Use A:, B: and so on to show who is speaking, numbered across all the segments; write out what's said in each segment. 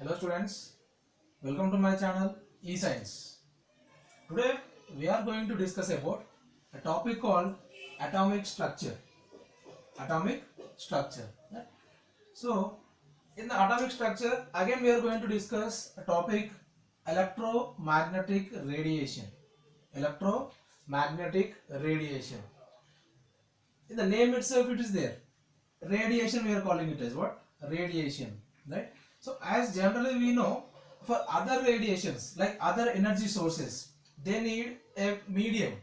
A: Hello students, welcome to my channel eScience. Today we are going to discuss about a topic called atomic structure. Atomic structure. Right? So in the atomic structure again we are going to discuss a topic electromagnetic radiation. Electromagnetic radiation. In the name itself it is there. Radiation we are calling it as what? Radiation. Right? So as generally we know, for other radiations like other energy sources, they need a medium.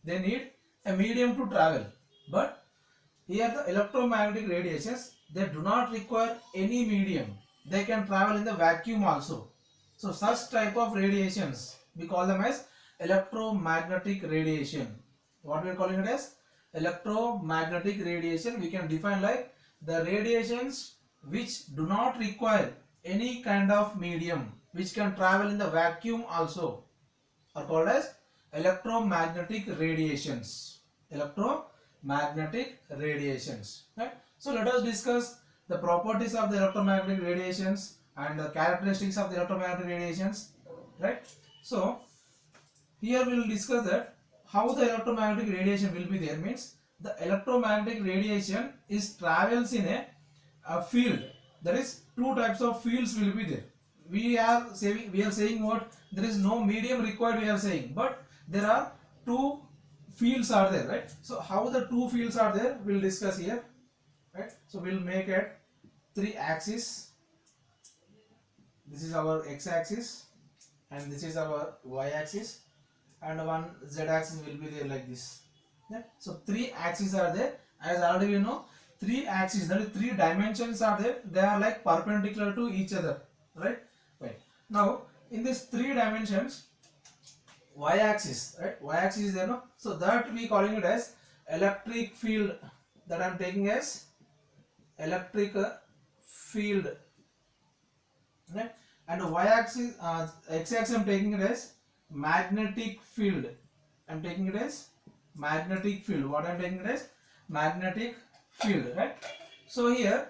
A: They need a medium to travel. But here the electromagnetic radiations, they do not require any medium. They can travel in the vacuum also. So such type of radiations, we call them as electromagnetic radiation. What we are calling it as? Electromagnetic radiation. We can define like the radiations which do not require any kind of medium, which can travel in the vacuum also, are called as electromagnetic radiations. Electromagnetic radiations. Right? So let us discuss the properties of the electromagnetic radiations and the characteristics of the electromagnetic radiations. Right? So here we will discuss that how the electromagnetic radiation will be there means the electromagnetic radiation is travels in a field. There is two types of fields will be there. We are saying what there is no medium required, we are saying, but there are two fields are there, right? So how the two fields are there we'll discuss here, right? So we'll make it three axes. This is our x-axis and this is our y-axis and one z-axis will be there like this. Yeah? So three axes are there. As already you know, three axes, that is three dimensions are there. They are like perpendicular to each other, right? Right. Now in this three dimensions, y-axis, right? Y-axis is there, no? So that we calling it as electric field. That I am taking as electric field, right? And y-axis, x-axis I am taking it as magnetic field. I am taking it as magnetic field. What I am taking it as magnetic field, right? So here,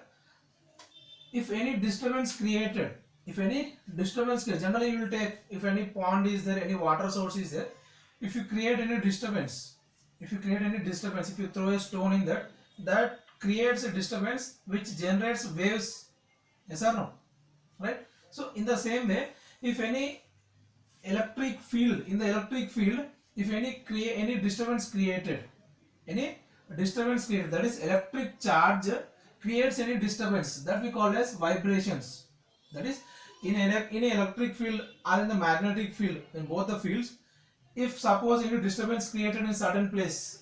A: if any disturbance created, generally you will take, if any pond is there, any water source is there, if you create any disturbance, if you throw a stone in that creates a disturbance which generates waves. Yes or no? Right? So in the same way, if any electric field, in the electric field, if any disturbance created, that is electric charge creates any disturbance, that we call as vibrations. That is in an electric field or in the magnetic field, in both the fields, if suppose any disturbance created in a certain place,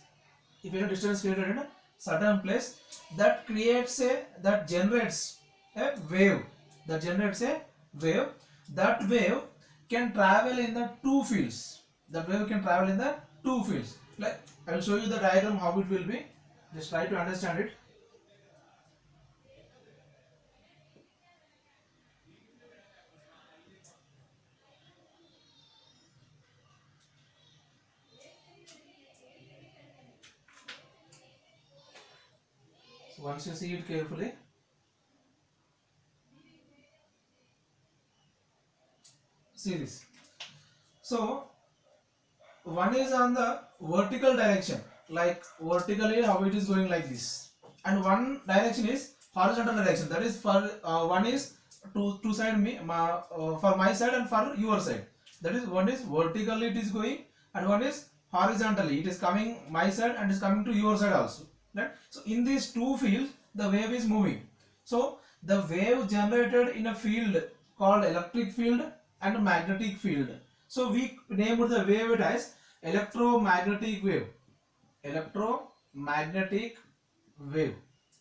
A: that generates a wave, that wave can travel in the two fields. Like I will show you the diagram how it will be. Just try to understand it. So once you see it carefully, see this. So one is on the vertical direction, like vertically how it is going like this, and one direction is horizontal direction. That is for one is to side for my side and for your side. That is one is vertically it is going and one is horizontally it is coming my side and is coming to your side also. Right? So in these two fields the wave is moving. So the wave generated in a field called electric field and magnetic field. So we named the wave it as electromagnetic wave. Electromagnetic wave.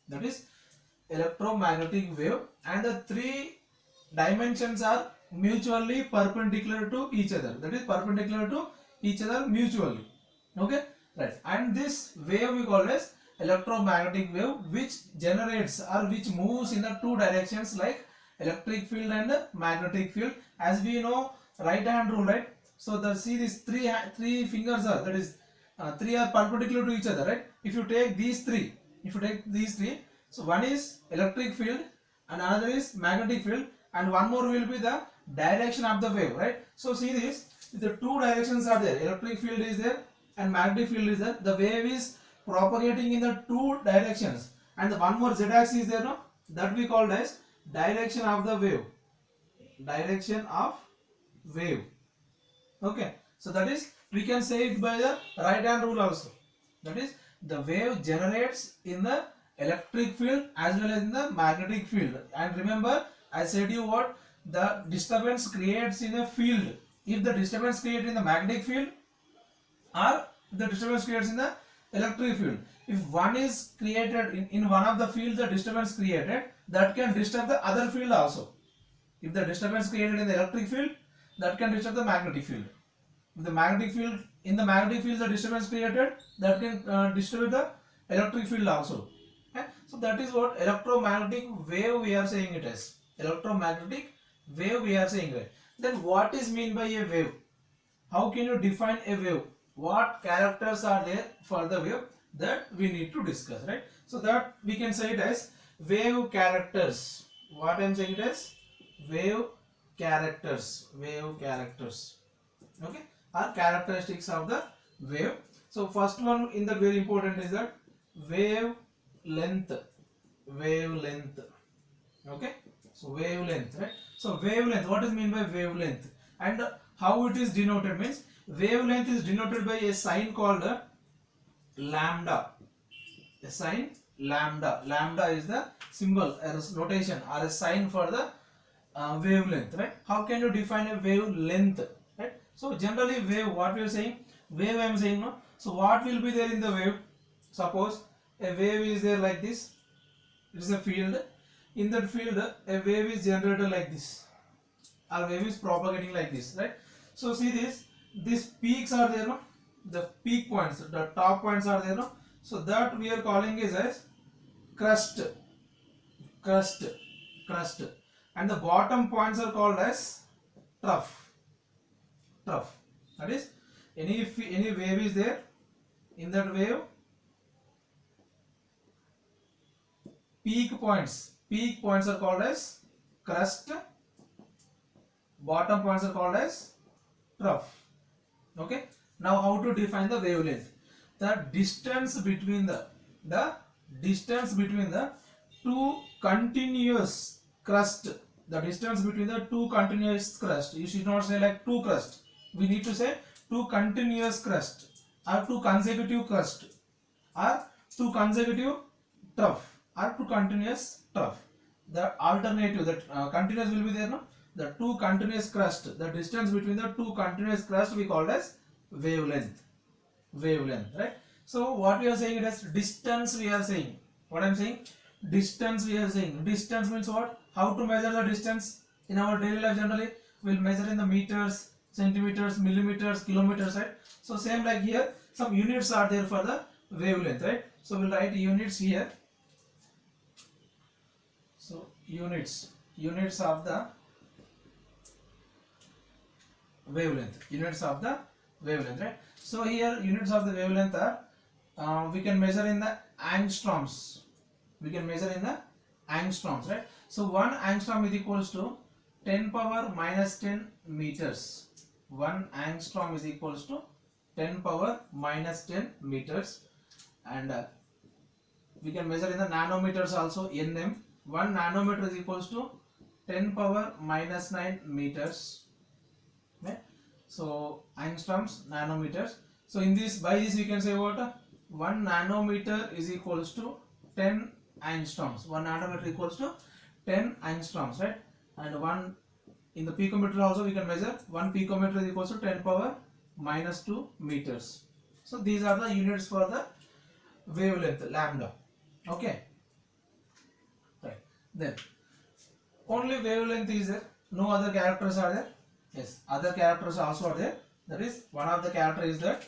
A: That is electromagnetic wave, and the three dimensions are mutually perpendicular to each other. That is perpendicular to each other mutually. Okay, right. And this wave we call as electromagnetic wave, which generates or which moves in the two directions like electric field and magnetic field. As we know, right hand rule, right? So the see these three fingers are, that is three are perpendicular to each other, right? If you take these three, so one is electric field and another is magnetic field, and one more will be the direction of the wave, right? So see this, the two directions are there, electric field is there and magnetic field is there. The wave is propagating in the two directions, and the one more z-axis is there, no? That we called as direction of the wave. Direction of wave. Okay, so that is, we can say it by the right hand rule also. That is, the wave generates in the electric field as well as in the magnetic field. And remember, I said you what, the disturbance creates in a field. If the disturbance created in the magnetic field, or the disturbance creates in the electric field. If one is created in one of the fields, the disturbance created, that can disturb the other field also. If the disturbance created in the electric field, that can disturb the magnetic field. If the magnetic field, in the magnetic field the disturbance created, that can disturb the electric field also. Okay? So that is what electromagnetic wave we are saying it as. Electromagnetic wave we are saying it. Then what is mean by a wave? How can you define a wave? What characters are there for the wave? That we need to discuss, right? So that we can say it as wave characters. What I am saying it as? Wave characters. Wave characters. Okay? Are characteristics of the wave. So first one in the very important is that wave length. Wavelength. Okay? So wavelength, right? So wavelength, what is mean by wavelength? And how it is denoted means, wavelength is denoted by a sign called lambda. A sign lambda. Lambda is the symbol, a notation or a sign for the wavelength, right? How can you define a wavelength, right? So generally wave, what we are saying, wave I am saying, no? So what will be there in the wave? Suppose a wave is there like this, it is a field. In that field a wave is generated like this, or wave is propagating like this, right? So see this, these peaks are there, no? The peak points, the top points are there, no? So that we are calling is as crest, crest, crest, and the bottom points are called as trough, trough. That is, any wave is there, in that wave peak points are called as crest, bottom points are called as trough. Okay, now how to define the wavelength? The distance between the distance between the two continuous crust, the distance between the two continuous crust. You should not say like two crust, we need to say two continuous crust, or two consecutive crust, or two consecutive trough, or two continuous trough. The alternative, that continuous will be there, no? The two continuous crust, the distance between the two continuous crust we call as wavelength. Wavelength, right? So what we are saying it as distance we are saying. What I am saying? Distance we are saying. Distance means what? How to measure the distance? In our daily life generally we will measure in the meters, centimeters, millimeters, kilometers, right? So same like here, some units are there for the wavelength, right? So we will write units here. So units of the wavelength, units of the wavelength, right? So here units of the wavelength are, we can measure in the angstroms. We can measure in the angstroms, right? So 1 angstrom is equals to 10 power minus 10 meters. 1 angstrom is equals to 10 power minus 10 meters, and we can measure in the nanometers also, nm. 1 nanometer is equals to 10 power minus 9 meters. Okay? So angstroms, nanometers. So in this, by this we can say what? 1 nanometer is equals to 10 angstroms. 1 nanometer equals to 10 angstroms, right? And 1 in the picometer also we can measure. 1 picometer is equals to 10 power minus 2 meters. So these are the units for the wavelength, lambda. Okay. Right. Then only wavelength is there. No other characters are there. Yes, other characters also are there. That is, one of the character is that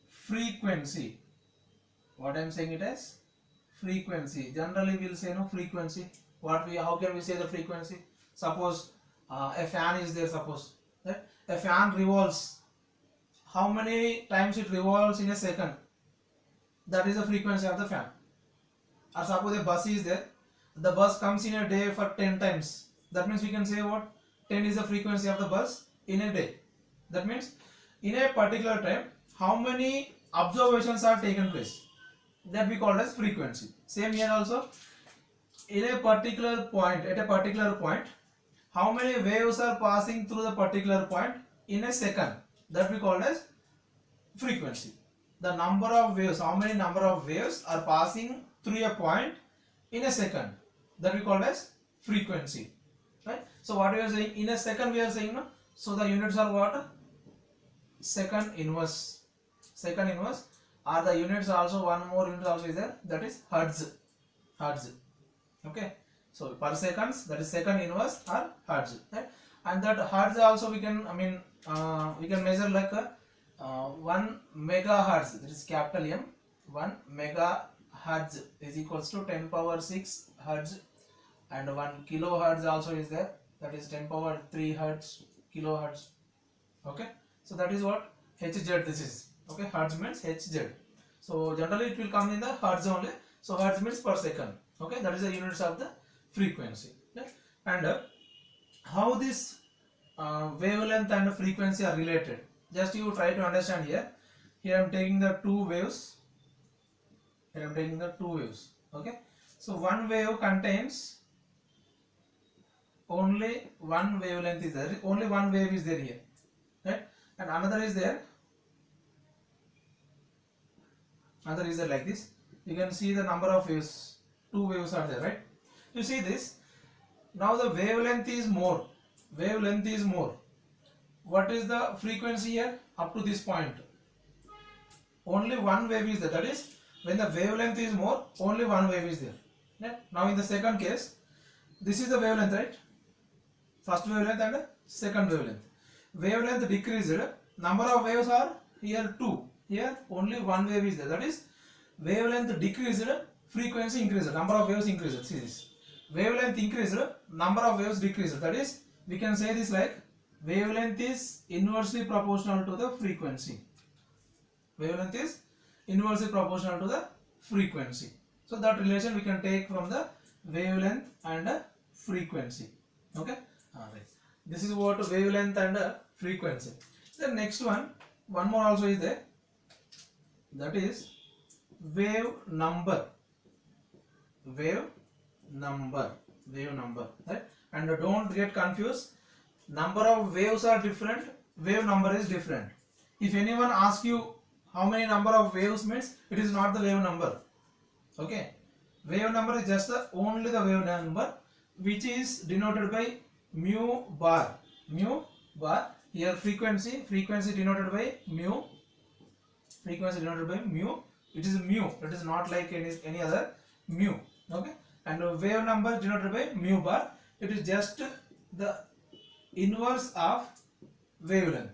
A: frequency. What I am saying it as frequency. Generally we will say no frequency. How can we say the frequency? Suppose a fan is there. Suppose that a fan revolves. How many times it revolves in a second? That is the frequency of the fan. or suppose a bus is there, the bus comes in a day for 10 times, that means we can say what, 10 is the frequency of the bus in a day. That means in a particular time how many observations are taken place, that we call as frequency. Same here also, in a particular point, at a particular point, how many waves are passing through the particular point in a second, that we call as frequency. The number of waves, how many number of waves are passing through a point in a second, that we call as frequency, right? So what we are saying, in a second we are saying, no? So the units are what? Second inverse. Second inverse, or the units also, one more unit also is there, that is hertz. Hertz. Okay, so per seconds, that is second inverse or hertz, right? And that hertz also we can, we can measure like 1 megahertz, that is capital M. 1 megahertz is equals to 10 power 6 hertz, and 1 kilohertz also is there, that is 10 power 3 hertz, kilohertz. Okay, so that is what Hz this is. Okay, hertz means Hz. So generally it will come in the hertz only. So hertz means per second. Okay, that is the units of the frequency. Okay? And how this wavelength and frequency are related, just you try to understand here. Here I am taking the two waves. Here I am taking the two waves. Okay, so one wave contains only one wavelength is there, only one wave is there here, right? And another is there, another is there like this. You can see the number of waves, two waves are there, right? You see this, now the wavelength is more, wavelength is more. What is the frequency here? Up to this point only one wave is there, that is when the wavelength is more, only one wave is there, right? Now in the second case, this is the wavelength, right? First wavelength and second wavelength. Wavelength decreased, number of waves are here 2, here only one wave is there, that is wavelength decreased, frequency increased, number of waves increased. See this, wavelength increased, number of waves decreased, that is we can say this like wavelength is inversely proportional to the frequency. Wavelength is inversely proportional to the frequency. So that relation we can take from the wavelength and frequency. Okay, alright, this is what wavelength and frequency. The next one more also is there, that is wave number. Wave number, right? And don't get confused, number of waves are different, wave number is different. If anyone asks you how many number of waves means, it is not the wave number. Okay, wave number is just only the wave number, which is denoted by mu bar. Mu bar, here frequency denoted by mu, frequency denoted by mu, it is mu, it is not like any other mu. Okay, and wave number denoted by mu bar, it is just the inverse of wavelength,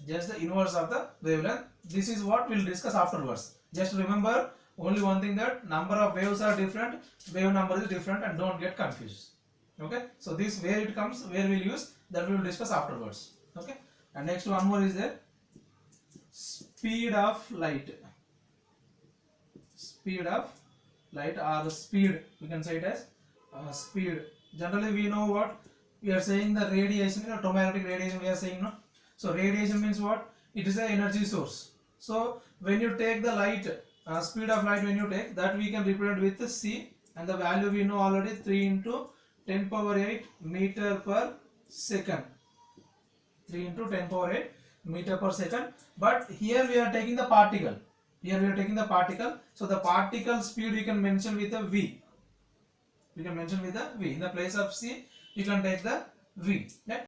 A: just the inverse of the wavelength. This is what we will discuss afterwards. Just remember only one thing, that number of waves are different, wave number is different, and don't get confused. Okay, so this where it comes, where we will use, that we will discuss afterwards. Okay, and next one more is there, speed of light. Speed of light, or speed, we can say it as speed. Generally we know what we are saying, the radiation, electromagnetic radiation we are saying, no? So radiation means what? It is an energy source. So when you take the light, speed of light, when you take that, we can represent with the c, and the value we know already, 3 into 10 power 8 meter per second. 3 into 10 power 8 meter per second. But here we are taking the particle. Here we are taking the particle. So the particle speed we can mention with a v. We can mention with a v. In the place of c, you can take the v. Right?